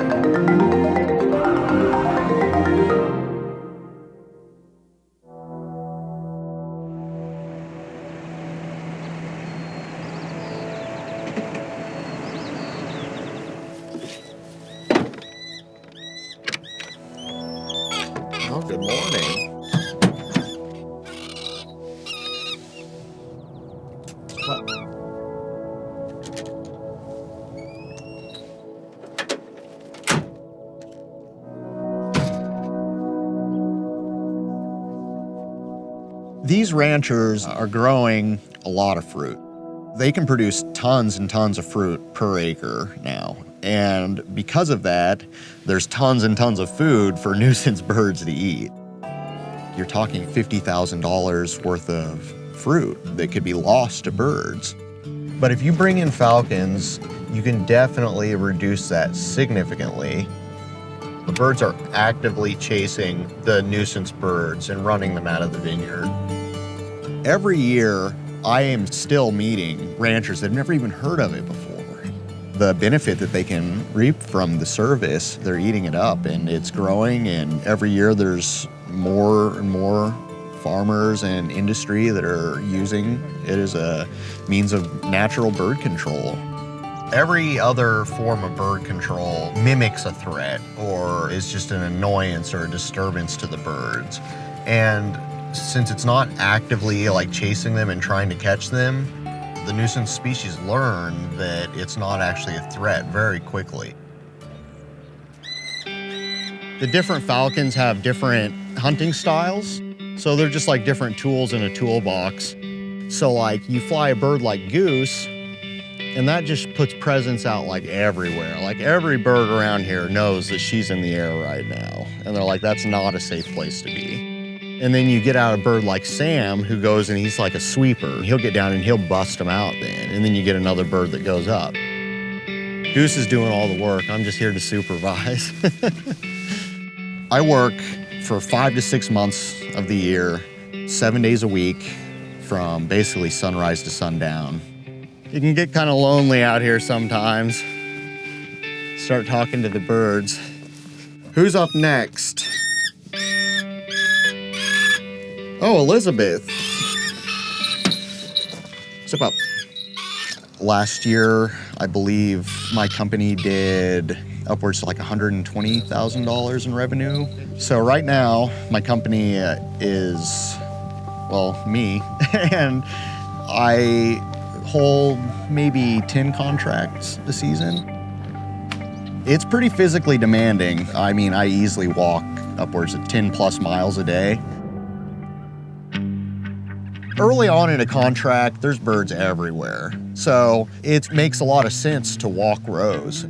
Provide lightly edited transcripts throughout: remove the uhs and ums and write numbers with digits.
Oh, good morning. What? These ranchers are growing a lot of fruit. They can produce tons and tons of fruit per acre now. And because of that, there's tons and tons of food for nuisance birds to eat. You're talking $50,000 worth of fruit that could be lost to birds. But if you bring in falcons, you can definitely reduce that significantly. The birds are actively chasing the nuisance birds and running them out of the vineyard. Every year, I am still meeting ranchers that have never even heard of it before. The benefit that they can reap from the service, they're eating it up, and it's growing, and every year there's more and more farmers and industry that are using it as a means of natural bird control. Every other form of bird control mimics a threat or is just an annoyance or a disturbance to the birds. And since it's not actively like chasing them and trying to catch them, the nuisance species learn that it's not actually a threat very quickly. The different falcons have different hunting styles, so they're just like different tools in a toolbox. So like you fly a bird like goose, and that just puts presence out like everywhere. Like every bird around here knows that she's in the air right now. And they're like, that's not a safe place to be. And then you get out a bird like Sam who goes and he's like a sweeper. He'll get down and he'll bust them out then. And then you get another bird that goes up. Goose is doing all the work. I'm just here to supervise. I work for 5 to 6 months of the year, 7 days a week, from basically sunrise to sundown. You can get kind of lonely out here sometimes. Start talking to the birds. Who's up next? Oh, Elizabeth. Step up. Last year, I believe my company did upwards to like $120,000 in revenue. So right now, my company is, well, me, and I hold maybe 10 contracts a season. It's pretty physically demanding. I mean, I easily walk upwards of 10 plus miles a day. Early on in a contract, there's birds everywhere. So it makes a lot of sense to walk rows.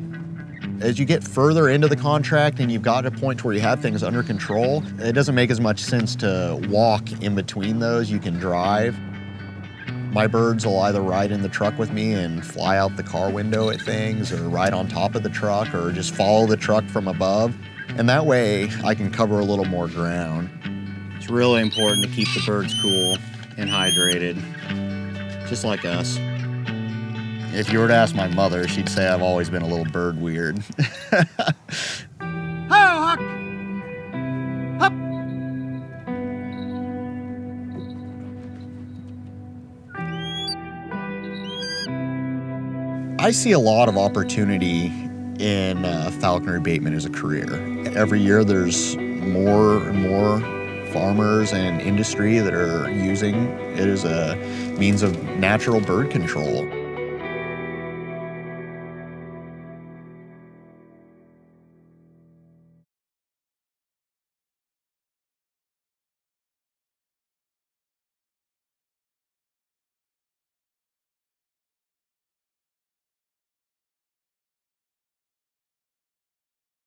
As you get further into the contract and you've got to a point where you have things under control, it doesn't make as much sense to walk in between those. You can drive. My birds will either ride in the truck with me and fly out the car window at things, or ride on top of the truck, or just follow the truck from above. And that way I can cover a little more ground. It's really important to keep the birds cool and hydrated, just like us. If you were to ask my mother, she'd say I've always been a little bird weird. Huck! Hup! I see a lot of opportunity in falconry abatement as a career. Every year there's more and more farmers and industry that are using it as a means of natural bird control.